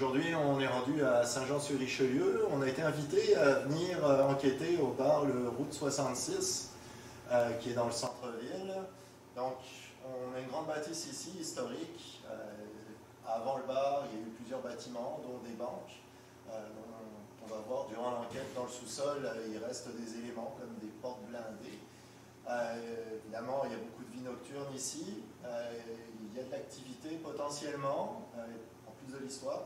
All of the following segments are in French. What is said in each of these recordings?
Aujourd'hui, on est rendu à Saint-Jean-sur-Richelieu. On a été invité à venir enquêter au bar le Route 66, qui est dans le centre-ville. Donc, on a une grande bâtisse ici, historique. Avant le bar, il y a eu plusieurs bâtiments, dont des banques. On va voir durant l'enquête dans le sous-sol, il reste des éléments comme des portes blindées. Évidemment, il y a beaucoup de vie nocturne ici. Il y a de l'activité potentiellement, en plus de l'histoire.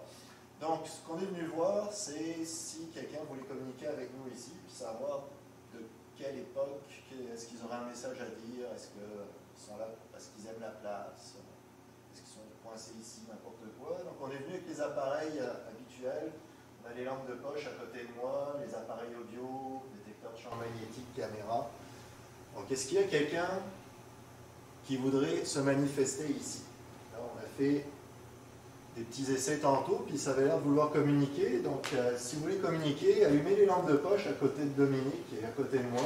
Donc, ce qu'on est venu voir, c'est si quelqu'un voulait communiquer avec nous ici, puis savoir de quelle époque, est-ce qu'ils auraient un message à dire, est-ce qu'ils sont là parce qu'ils aiment la place, est-ce qu'ils sont coincés ici, n'importe quoi. Donc, on est venu avec les appareils habituels. On a les lampes de poche à côté de moi, les appareils audio, détecteurs de champ magnétique, caméra. Donc, est-ce qu'il y a quelqu'un qui voudrait se manifester ici? Là, on a fait des petits essais tantôt, puis ça avait l'air de vouloir communiquer. Donc, si vous voulez communiquer, allumez les lampes de poche à côté de Dominique et à côté de moi.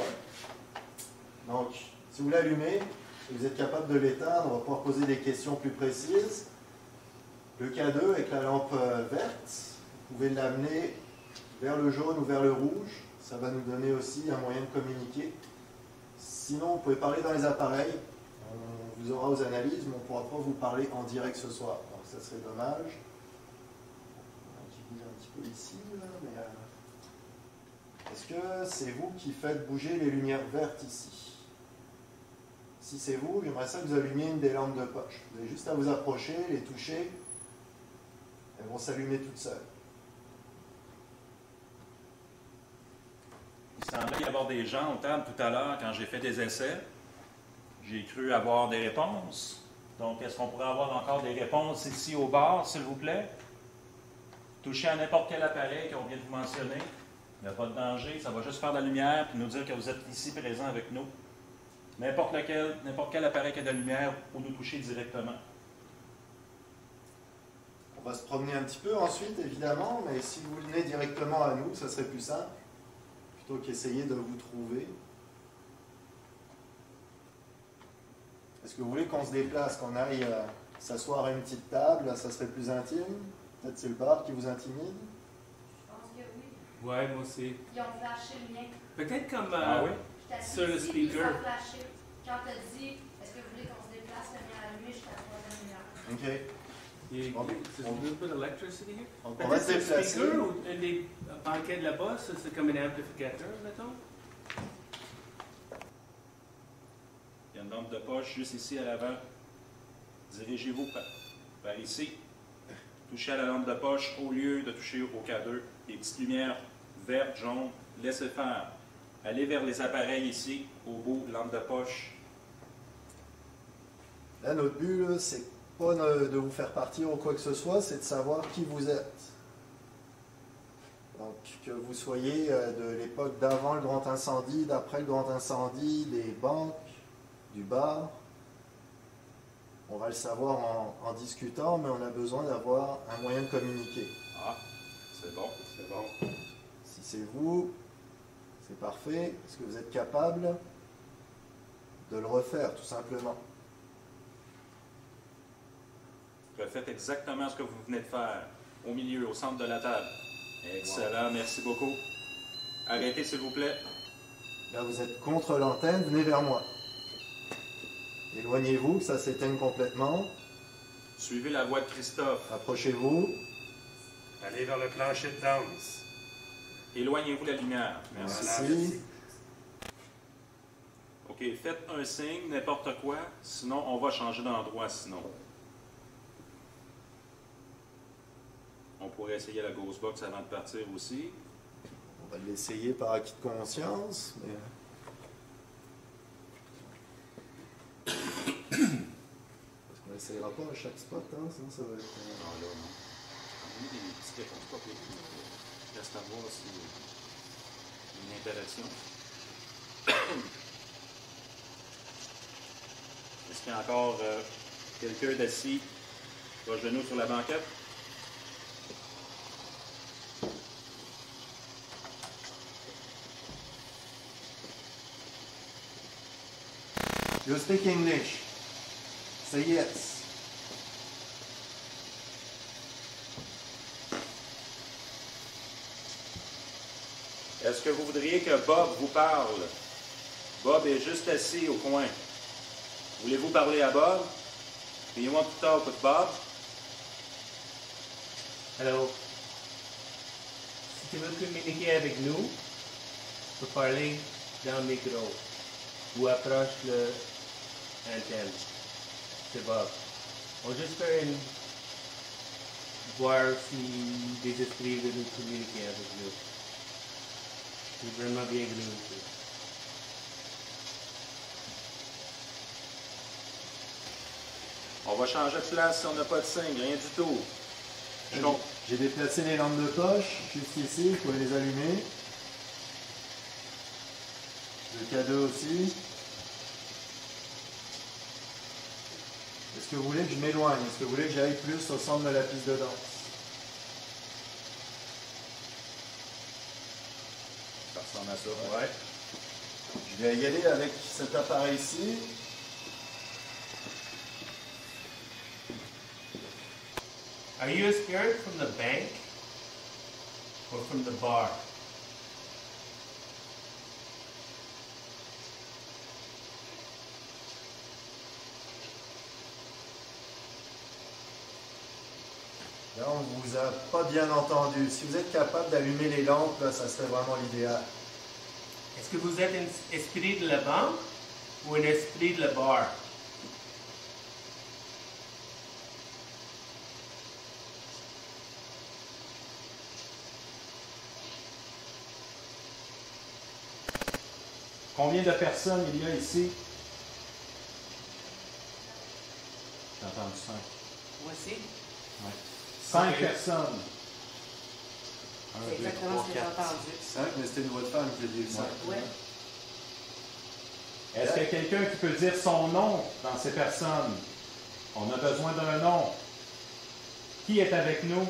Donc, si vous l'allumez, et vous êtes capable de l'éteindre, on va pouvoir poser des questions plus précises. Le K2 avec la lampe verte, vous pouvez l'amener vers le jaune ou vers le rouge. Ça va nous donner aussi un moyen de communiquer. Sinon, vous pouvez parler dans les appareils. On vous aura aux analyses, mais on ne pourra pas vous parler en direct ce soir. Donc, ça serait dommage. Qui bouge un petit peu ici, là, mais est-ce que c'est vous qui faites bouger les lumières vertes ici? Si c'est vous, j'aimerais ça que vous allumiez une des lampes de poche. Vous avez juste à vous approcher, les toucher. Elles vont s'allumer toutes seules. Il semblait y avoir des gens au table tout à l'heure quand j'ai fait des essais. J'ai cru avoir des réponses. Donc, est-ce qu'on pourrait avoir encore des réponses ici au bar, s'il vous plaît? Touchez à n'importe quel appareil qu'on vient de vous mentionner. Il n'y a pas de danger. Ça va juste faire de la lumière et nous dire que vous êtes ici présent avec nous. N'importe quel appareil qui a de la lumière pour nous toucher directement. On va se promener un petit peu ensuite, évidemment, mais si vous venez directement à nous, ça serait plus simple, plutôt qu'essayer de vous trouver. Est-ce que vous voulez qu'on se déplace, qu'on aille s'asseoir à une petite table, ça serait plus intime? Peut-être c'est le bar qui vous intimide? Je pense que oui. Ouais, moi aussi. Ils ont flashé le mien. Peut-être comme Ah oui? sur le speaker. Ils ont flashé. Quand tu as dit, est-ce que vous voulez qu'on se déplace, le mien allumé, j'étais à la troisième lumière. OK. There's a little bit of electricity here. Donc, on va Peut-être se le déplacer. speaker ou les banquettes là-bas, ça, c'est comme un amplificateur, mettons. Il y a une lampe de poche juste ici à l'avant. Dirigez-vous vers ici. Touchez à la lampe de poche au lieu de toucher au K2. Les petites lumières vertes, jaunes, laissez faire. Allez vers les appareils ici, au bout, lampe de poche. Là, notre but, c'est pas de vous faire partir ou quoi que ce soit, c'est de savoir qui vous êtes. Donc, que vous soyez de l'époque d'avant le grand incendie, d'après le grand incendie, des banques, du bar. On va le savoir en discutant, mais on a besoin d'avoir un moyen de communiquer. Ah, c'est bon, c'est bon. Si c'est vous, c'est parfait. Est-ce que vous êtes capable de le refaire, tout simplement? Refaites exactement ce que vous venez de faire, au milieu, au centre de la table. Excellent, merci beaucoup. Arrêtez, s'il vous plaît. Là, vous êtes contre l'antenne, venez vers moi. Éloignez-vous, que ça s'éteigne complètement. Suivez la voix de Christophe. Approchez-vous. Allez vers le plancher de danse. Éloignez-vous de la lumière. Merci. Merci. OK, faites un signe, n'importe quoi, sinon on va changer d'endroit sinon. On pourrait essayer la Ghost Box avant de partir aussi. On va l'essayer par acquis de conscience. Mais... Parce qu'on n'essayera pas à chaque spot, hein, sinon ça va être... Non, là, non. On a des petites réponses, pas pire. Reste à voir si une interaction. Est-ce qu'il y a encore quelqu'un d'assis proche de nous sur la banquette? You speak English. Say yes. Est-ce que vous voudriez que Bob vous parle? Bob est juste assis au coin. Voulez-vous parler à Bob? Do you want to talk with Bob? Hello. Si tu veux communiquer avec nous, tu peux parler dans le micro ou approche le antenne. C'est Bob. On va juste faire voir si des esprits veulent communiquer avec nous. C'est vraiment bien gratuit. On va changer de place si on n'a pas de signe, rien du tout. J'ai déplacé les lampes de poche juste ici, vous pouvez les allumer. Le cadeau aussi. Est-ce que vous voulez que je m'éloigne? Est-ce que vous voulez que j'aille plus au centre de la piste de danse? Ça ressemble à ça. Ouais. Je vais y aller avec cet appareil-ci. Are you a spirit from the bank or from the bar? Là, on ne vous a pas bien entendu. Si vous êtes capable d'allumer les lampes, là, ça serait vraiment l'idéal. Est-ce que vous êtes un esprit de la banque ou un esprit de la bar? Combien de personnes il y a ici? J'ai entendu 5. Moi aussi. Ouais. 5 personnes. C'est exactement ce que j'ai entendu. 5, mais c'était une voix de femme qui a dit 5. Ouais. Est-ce qu'il y a quelqu'un qui peut dire son nom dans ces personnes? On a besoin d'un nom. Qui est avec nous?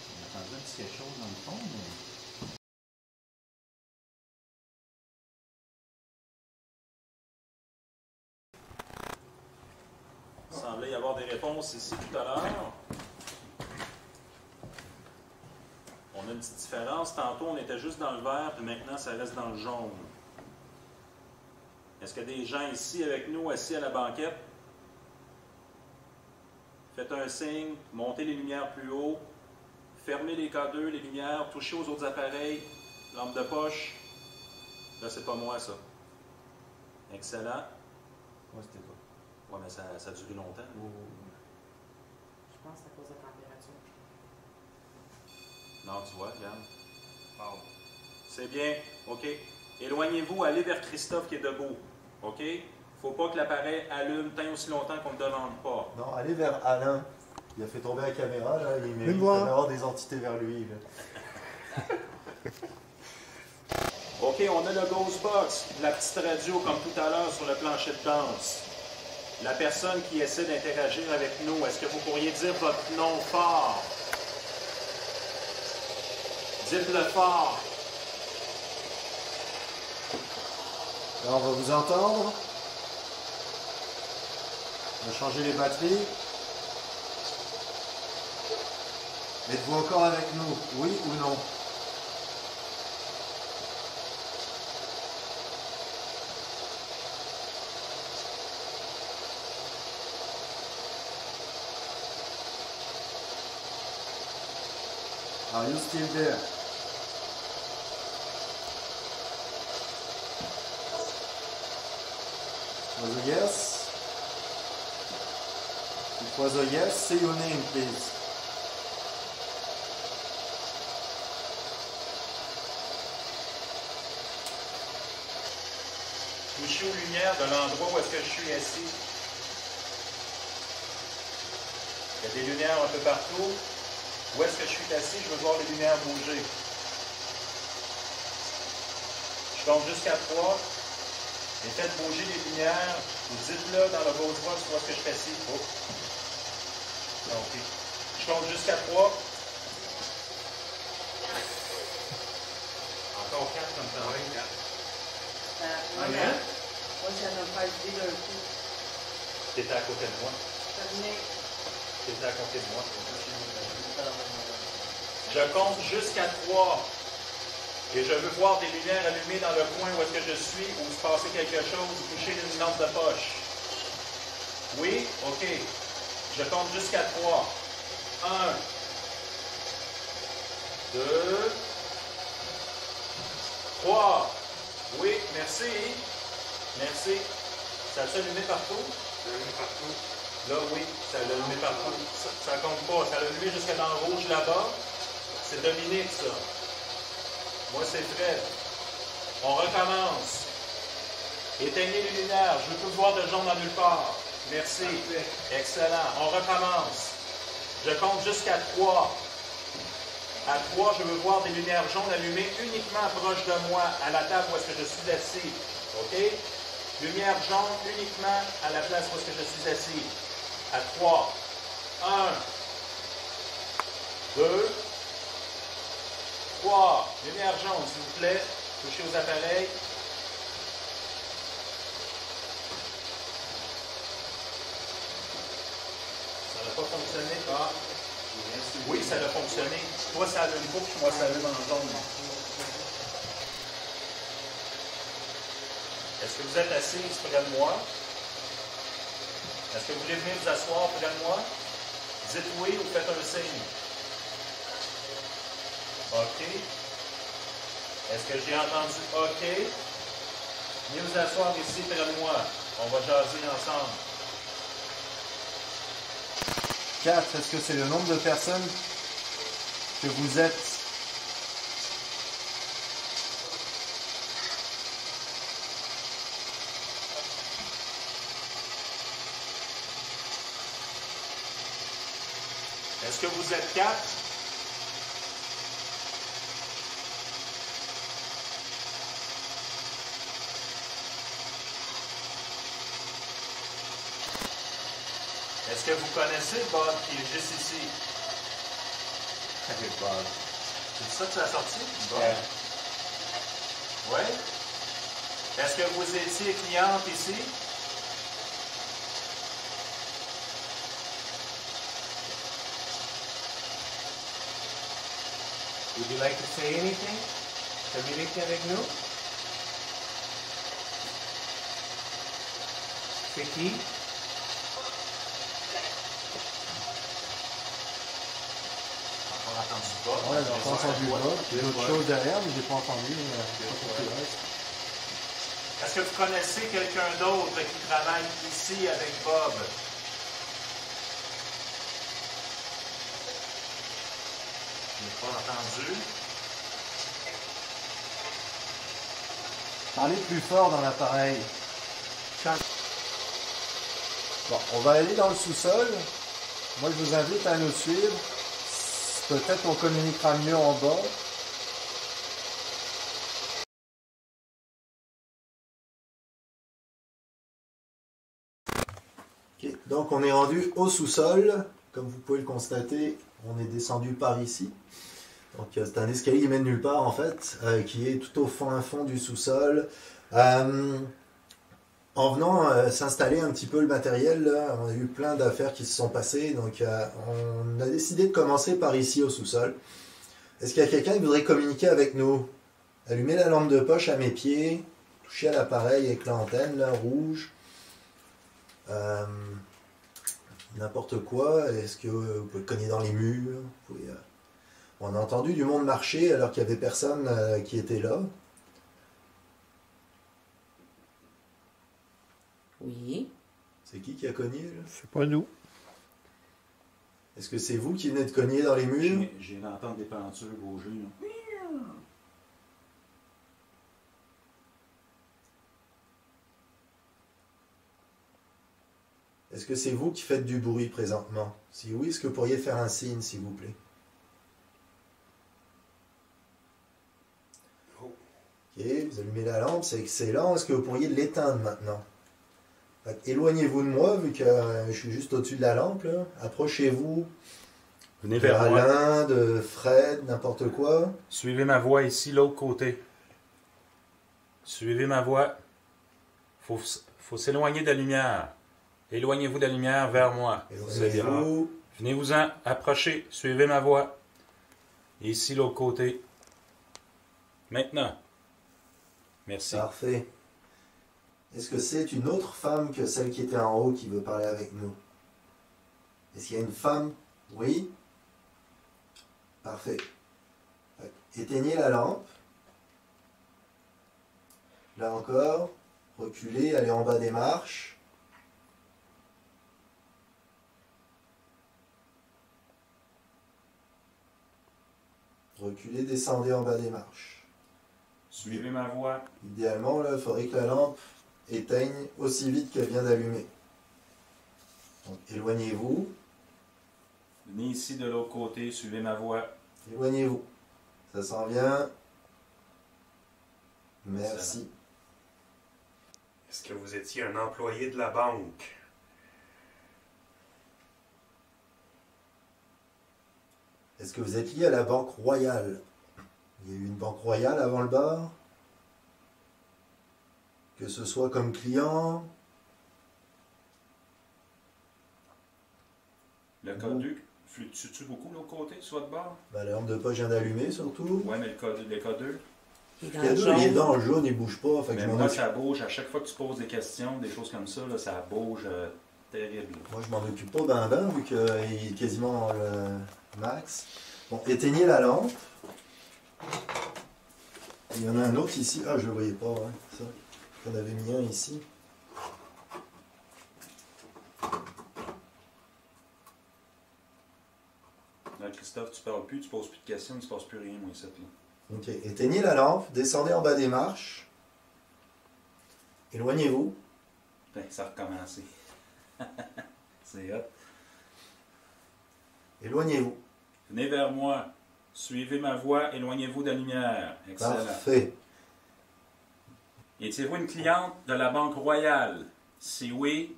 On a entendu un petit quelque chose dans le fond, mais... Il semblait y avoir des réponses ici tout à l'heure. On a une petite différence. Tantôt, on était juste dans le vert, puis maintenant, ça reste dans le jaune. Est-ce qu'il y a des gens ici avec nous, assis à la banquette? Faites un signe, montez les lumières plus haut, fermez les K2, les lumières, touchez aux autres appareils, lampe de poche. Là, c'est pas moi, ça. Excellent. Moi, c'était pas. Ouais, mais ça a duré longtemps. Je pense que c'est à cause de la température. Non, tu vois, regarde. Wow. C'est bien. OK. Éloignez-vous, allez vers Christophe qui est debout. OK? Faut pas que l'appareil allume tant aussi longtemps qu'on ne demande pas. Non, allez vers Alain. Il a fait tomber la caméra, là. Il mérite d'avoir des entités vers lui. Là. OK, on a le Ghost Box, la petite radio comme tout à l'heure sur le plancher de danse. La personne qui essaie d'interagir avec nous, est-ce que vous pourriez dire votre nom fort? Dites-le fort. Là, on va vous entendre. On va changer les batteries. Êtes-vous encore avec nous? Oui ou non? Are you still there? Was a yes? It was a yes. Say your name, please. Touchez aux lumières de l'endroit où est-ce que je suis assis. Il y a des lumières un peu partout. Où est-ce que je suis assis? Je veux voir les lumières bouger. Je compte jusqu'à 3. Et faites bouger les lumières. Vous dites-le dans le Ghost Box où est-ce que je suis assis. Oh. OK. Je compte jusqu'à 3. Encore 4 comme ça. Oui, 4. Moi, lever d'un coup. Tu étais à côté de moi. Revenez. Tu étais à côté de moi. Je compte jusqu'à 3. Et je veux voir des lumières allumées dans le coin où est-ce que je suis, où se passait quelque chose, toucher une lampe de poche. Oui? OK. Je compte jusqu'à 3. 1, 2, 3. Oui, merci. Merci. Ça a allumé partout? Partout. Là, oui, ça l'a allumé partout. Ça compte pas. Ça l'a allumé jusqu'à dans le rouge là-bas. C'est Dominique, ça. Moi, c'est Fred. On recommence. Éteignez les lumières. Je veux plus voir de jaune dans nulle part. Merci. Excellent. On recommence. Je compte jusqu'à 3. À 3, je veux voir des lumières jaunes allumées uniquement proche de moi, à la table où est-ce que je suis assis. OK? Lumière jaune uniquement à la place où est-ce que je suis assis. À 3. 1, 2, 3. Lumière jaune, s'il vous plaît. Touchez aux appareils. Ça n'a pas fonctionné. Ah. Oui, ça a fonctionné. Toi, ça allume pas, puis moi, ça allume en jaune. Est-ce que vous êtes assis près de moi? Est-ce que vous voulez venir vous asseoir près de moi? Dites oui ou faites un signe. OK. Est-ce que j'ai entendu OK? Venez vous asseoir ici près de moi. On va jaser ensemble. 4, est-ce que c'est le nombre de personnes que vous êtes? Est-ce que vous êtes 4? Est-ce que vous connaissez Bob qui est juste ici? Avec Bob. C'est ça que tu as sorti? Bob? Yeah. Oui? Est-ce que vous étiez cliente ici? Would you like to say anything? Communiquer avec nous? C'est qui? On a entendu Bob. Ouais, j'ai pas entendu Bob. Il y a d'autres choses derrière, mais j'ai pas entendu. Est-ce que vous connaissez quelqu'un d'autre qui travaille ici avec Bob? Je n'ai pas entendu. Parlez plus fort dans l'appareil. Bon, on va aller dans le sous-sol. Moi, je vous invite à nous suivre. Peut-être on communiquera mieux en bas. Ok, donc on est rendu au sous-sol. Comme vous pouvez le constater, on est descendu par ici. Donc c'est un escalier qui mène nulle part en fait, qui est tout au fond du sous-sol. En venant s'installer un petit peu le matériel, là, on a eu plein d'affaires qui se sont passées, donc on a décidé de commencer par ici au sous-sol. Est-ce qu'il y a quelqu'un qui voudrait communiquer avec nous? Allumer la lampe de poche à mes pieds, toucher à l'appareil avec l'antenne là, rouge. N'importe quoi. Est-ce que vous pouvez cogner dans les murs? On a entendu du monde marcher alors qu'il n'y avait personne qui était là. Oui. C'est qui a cogné là? C'est pas nous. Est-ce que c'est vous qui venez de cogner dans les murs? J'ai l'entendre des pentures bouger. Là. Est-ce que c'est vous qui faites du bruit présentement? Si oui, est-ce que vous pourriez faire un signe, s'il vous plaît? Ok, vous allumez la lampe, c'est excellent. Est-ce que vous pourriez l'éteindre maintenant? Éloignez-vous de moi, vu que je suis juste au-dessus de la lampe. Là. Approchez-vous. Venez de vers moi. Alain, de Fred, n'importe quoi. Suivez ma voix ici, l'autre côté. Suivez ma voix. faut s'éloigner de la lumière. Éloignez-vous de la lumière vers moi. C'est bien. Éloignez-vous. Venez-vous-en, approchez, suivez ma voie. Et ici, l'autre côté. Maintenant. Merci. Parfait. Est-ce que c'est une autre femme que celle qui était en haut qui veut parler avec nous? Est-ce qu'il y a une femme? Oui? Parfait. Éteignez la lampe. Là encore. Reculez, allez en bas des marches. Reculez, descendez en bas des marches. Suivez ma voie. Idéalement, là, il faudrait que la lampe éteigne aussi vite qu'elle vient d'allumer. Donc, éloignez-vous. Venez ici de l'autre côté, suivez ma voie. Éloignez-vous. Ça s'en vient. Merci. Est-ce que vous étiez un employé de la banque? Est-ce que vous êtes lié à la Banque Royale? Il y a eu une Banque Royale avant le bar? Que ce soit comme client? Le code 2, fluctue-tu beaucoup l'autre côté, sur votre bord? Ben, la lampe de poche vient d'allumer surtout. Ouais, mais le code 2. Il est Le dans le cadeau, il est jaune. dans le jaune, il bouge pas. Fait que Mais je m'en moi, occupe. ça bouge. À chaque fois que tu poses des questions, des choses comme ça, là, ça bouge terrible. Moi, je m'en occupe pas ben vu qu'il est quasiment le max. Bon, éteignez la lampe. Il y en a un autre ici. Ah, je le voyais pas, hein, ça. On avait mis un ici. Là, Christophe, tu parles plus, tu poses plus de questions, il ne se passe plus rien, moi, ici. Là. Ok, éteignez la lampe, descendez en bas des marches. Éloignez-vous. Ben, ça a recommencé. C'est hot. Éloignez-vous. Venez vers moi. Suivez ma voie, éloignez-vous de la lumière. Excellent. Parfait. Étiez-vous une cliente de la Banque Royale? Si oui,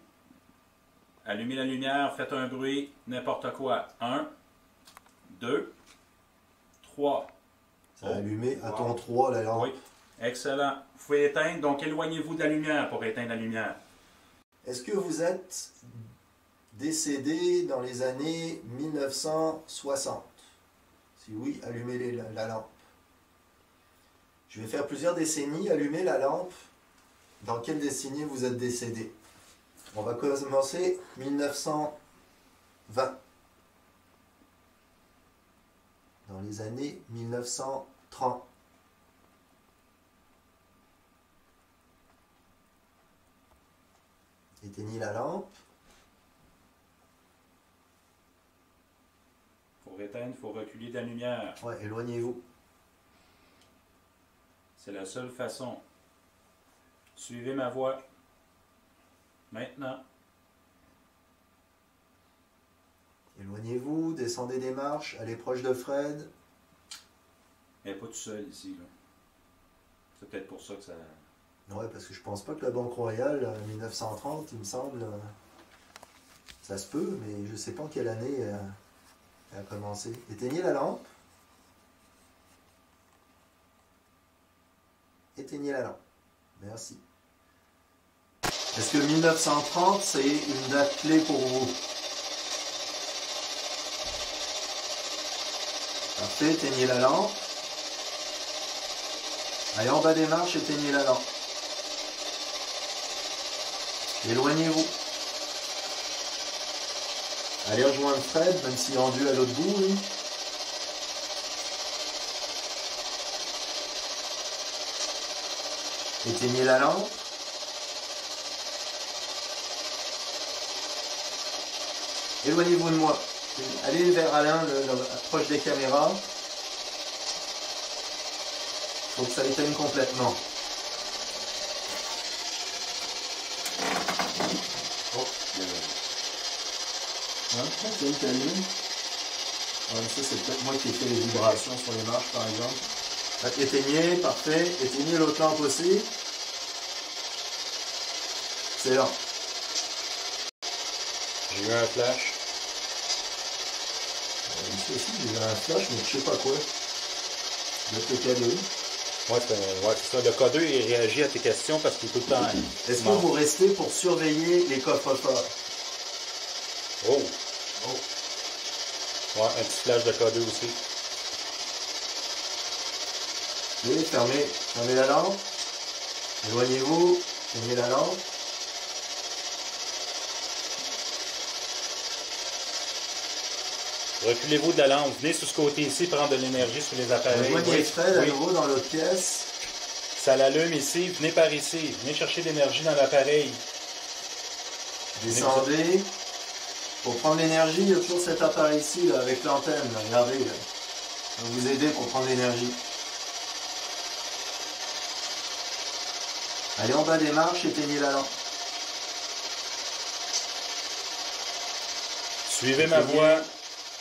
allumez la lumière, faites un bruit, n'importe quoi. 1, 2, 3. Ça a allumé à ton 3 la lampe. Oui, excellent. Vous pouvez éteindre, donc éloignez-vous de la lumière pour éteindre la lumière. Est-ce que vous êtes décédé dans les années 1960? Si oui, allumez la lampe. Je vais faire plusieurs décennies. Allumez la lampe. Dans quelle décennie vous êtes décédé? On va commencer 1920. Dans les années 1930. Éteignez la lampe. Pour éteindre, il faut reculer de la lumière. Ouais, éloignez-vous. C'est la seule façon. Suivez ma voie. Maintenant. Éloignez-vous, descendez des marches, allez proche de Fred. Elle n'est pas tout seul ici. Là. C'est peut-être pour ça que ça... Ouais, parce que je pense pas que la Banque Royale, 1930, il me semble, ça se peut, mais je sais pas en quelle année elle a commencé. Éteignez la lampe. Éteignez la lampe. Merci. Est-ce que 1930, c'est une date clé pour vous? Parfait, éteignez la lampe. Allez en bas des marches, éteignez la lampe. Éloignez-vous. Allez rejoindre Fred, même s'il est rendu à l'autre bout. Lui. Éteignez la lampe. Éloignez-vous de moi. Allez vers Alain, proche des caméras. Il faut que ça éteigne complètement. C'est une allumé. Ça, c'est peut-être moi qui ai fait les vibrations sur les marches, par exemple. Éteignez, parfait. Éteignez l'autre lampe aussi. C'est là. J'ai eu un flash. Ici aussi, j'ai eu un flash, mais je sais pas quoi. Le TK2. Ouais, c'est ça. Le codeur, il réagit à tes questions parce qu'il est tout le temps. Est-ce que vous restez pour surveiller les coffres-forts? Oh! Oh. Ouais, un petit flash de codeur aussi. Oui, fermez la lampe. Éloignez-vous, fermez la lampe. Reculez-vous de la lampe. Venez sur ce côté ici prendre de l'énergie sur les appareils. Rejoignez Fred à Oui. nouveau dans l'autre pièce. Ça l'allume ici. Venez par ici. Venez chercher de l'énergie dans l'appareil. Descendez. Pour prendre l'énergie, il y a toujours cet appareil ici, là, avec l'antenne. Là. Regardez. Là. Ça va vous aider pour prendre l'énergie. Allez en bas des marches, éteignez la lampe. Suivez ma voix.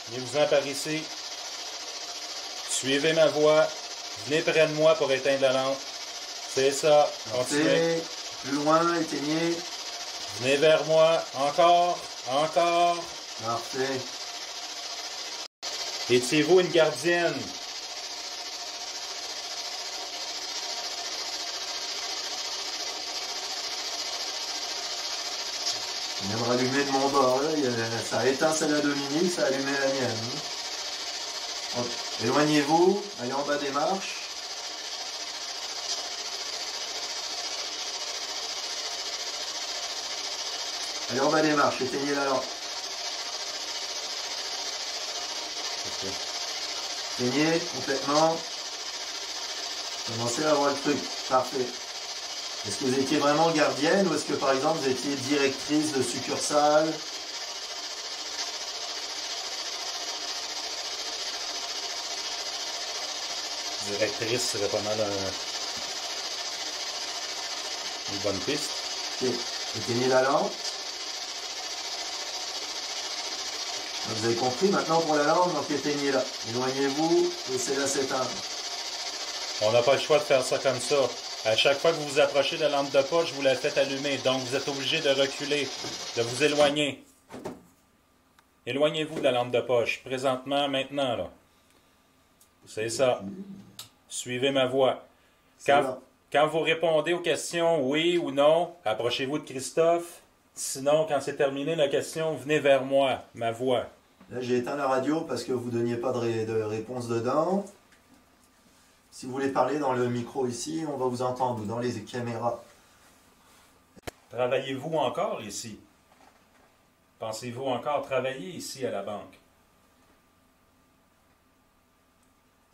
Venez-vous-en par ici. Suivez ma voix. Venez près de moi pour éteindre la lampe. C'est ça. Continuez. Plus loin, éteignez. Venez vers moi. Encore. Encore. Parfait. Étiez-vous une gardienne. Je viens de rallumer de mon bord, là. Ça a éteint celle à Dominique, ça a allumé la mienne. Hop. Éloignez-vous, allez en bas des marches. Allez en bas des marches, éteignez la lampe. Éteignez complètement. Commencez à voir le truc. Parfait. Est-ce que vous étiez vraiment gardienne ou est-ce que par exemple vous étiez directrice de succursale? Directrice serait pas mal une bonne piste. Ok. Éteignez la lampe. Vous avez compris, maintenant pour la lampe, donc éteignez-la. Éloignez-vous, laissez-la s'éteindre. On n'a pas le choix de faire ça comme ça. À chaque fois que vous vous approchez de la lampe de poche, vous la faites allumer. Donc, vous êtes obligé de reculer, de vous éloigner. Éloignez-vous de la lampe de poche. Présentement, maintenant, là. C'est ça. Suivez ma voix. Quand vous répondez aux questions oui ou non, approchez-vous de Christophe. Sinon, quand c'est terminé la question, venez vers moi, ma voix. Là, j'ai éteint la radio parce que vous ne donniez pas de réponse dedans. Si vous voulez parler dans le micro ici, on va vous entendre, ou dans les caméras. Travaillez-vous encore ici? Pensez-vous encore travailler ici à la banque?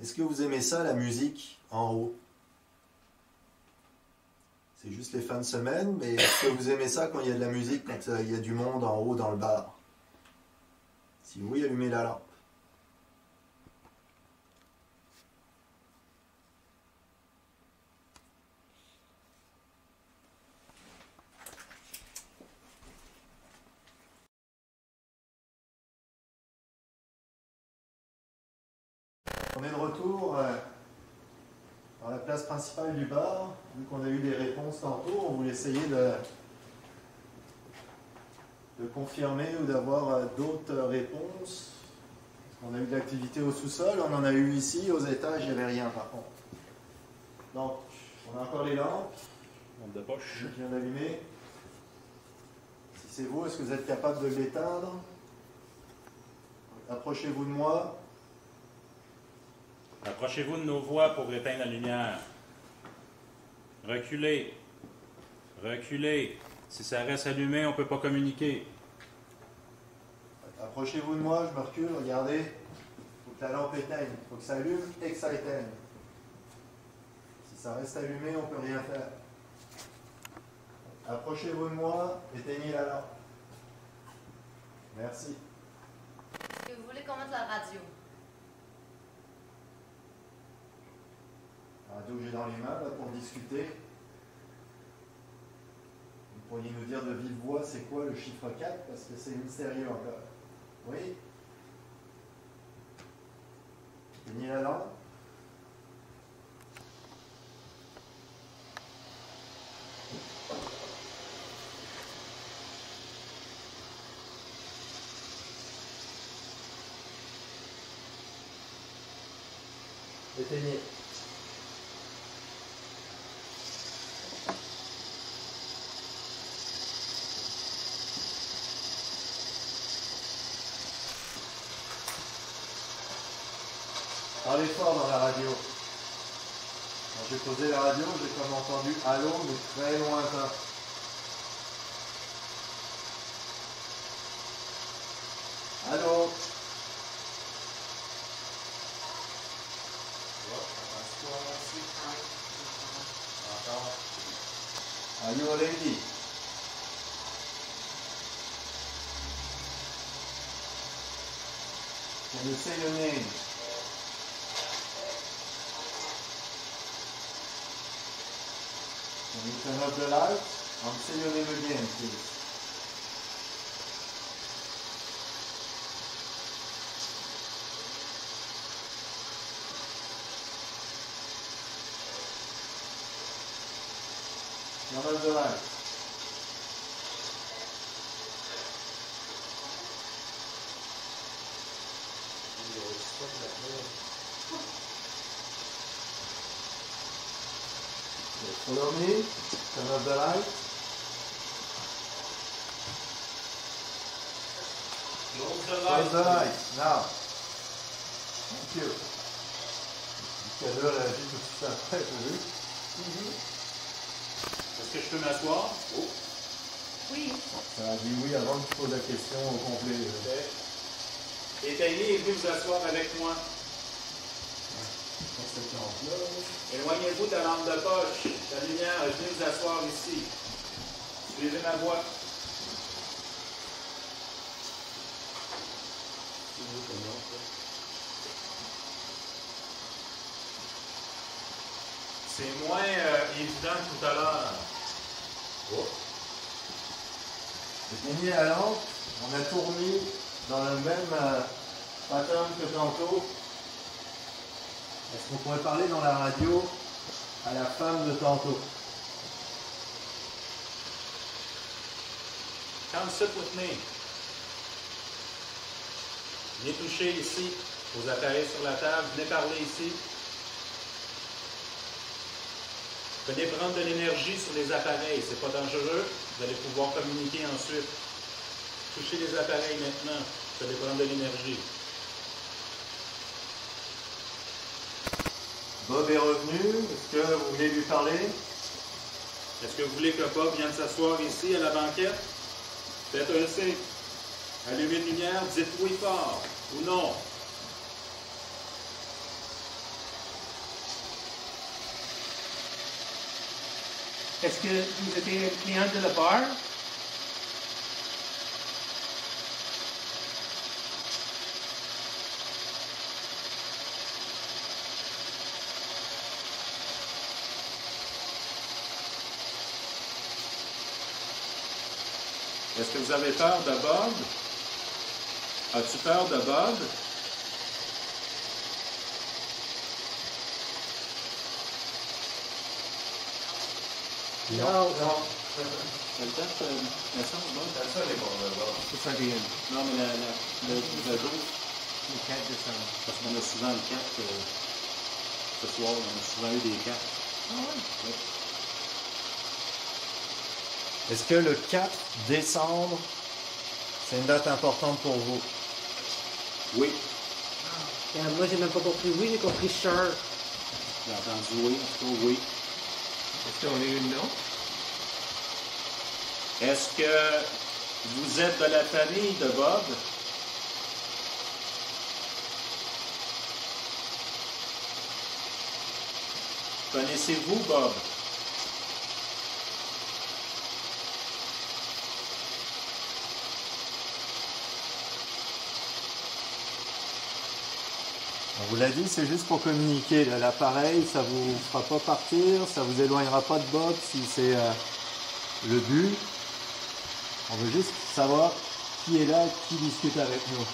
Est-ce que vous aimez ça, la musique, en haut? C'est juste les fins de semaine, mais est-ce que vous aimez ça quand il y a de la musique, quand il y a du monde en haut dans le bar? Si oui, allumez la lampe. On est de retour dans la place principale du bar. Vu qu'on a eu des réponses tantôt, on voulait essayer de confirmer ou d'avoir d'autres réponses. On a eu de l'activité au sous-sol, on en a eu ici, aux étages, il n'y avait rien par contre. Donc, on a encore les lampes. Lampe de poche. Je viens d'allumer. Si c'est vous, est-ce que vous êtes capable de l'éteindre? Approchez-vous de moi. Approchez-vous de nos voix pour éteindre la lumière. Reculez. Reculez. Si ça reste allumé, on ne peut pas communiquer. Approchez-vous de moi, je me recule, regardez. Il faut que la lampe éteigne. Il faut que ça allume et que ça éteigne. Si ça reste allumé, on ne peut rien faire. Approchez-vous de moi, éteignez la lampe. Merci. Est-ce que vous voulez qu'on mette la radio? La radio que j'ai dans les mains là, pour discuter. Vous pourriez nous dire de vive voix c'est quoi le chiffre 4 parce que c'est mystérieux encore. Oui? Éteignez la lampe. Éteignez. parlé fort dans la radio. Quand j'ai posé la radio, j'ai comme entendu allô, mais très lointain. Allô? Are you a lady? Can you say your name? Can you turn off the light and say your name again, please? Turn off the light. Follow me. Turn off the light. Close the light. Now. Thank you. Quelle heure elle a dit tout de suite après, vous vu? Est-ce que je peux m'asseoir? Oh. Oui. Ça a dit oui avant que tu poses la question au complet. Éteignez et venez vous asseoir avec moi. Éloignez-vous de la lampe de poche, la lumière, venez vous asseoir ici. Suivez ma voix. C'est moins évident que tout à l'heure. Oh. J'ai mis la lampe, on a tout remis dans le même pattern que tantôt. Est-ce qu'on pourrait parler dans la radio à la femme de tantôt? Come sit with me. Venez toucher ici, aux appareils sur la table. Venez parler ici. Venez prendre de l'énergie sur les appareils. C'est pas dangereux. Vous allez pouvoir communiquer ensuite. Touchez les appareils maintenant. Vous allez prendre de l'énergie. Bob est revenu. Est-ce que vous voulez lui parler? Est-ce que vous voulez que Bob vienne s'asseoir ici à la banquette? Faites un signe. Allumez une lumière, dites oui fort ou non. Est-ce que vous êtes un client de la bar? Est-ce que vous avez peur de Bob? As-tu peur de Bob? Non. Non. Quelle date naissance, Bob? Ça, les bons, 61. Non, mais le jour, Le 4 décembre. parce qu'on a souvent le 4 ce soir, on a souvent eu des 4. Ah oui? Est-ce que le 4 décembre, c'est une date importante pour vous? Oui. Moi, j'ai même pas compris oui, j'ai compris sure. J'ai entendu oui, en tout cas oui. Est-ce qu'on a eu une non? Est-ce que vous êtes de la famille de Bob? Connaissez-vous Bob? On vous l'a dit, c'est juste pour communiquer. L'appareil, ça vous fera pas partir, ça vous éloignera pas de Bob si c'est le but. On veut juste savoir qui est là, qui discute avec nous.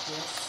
Yes.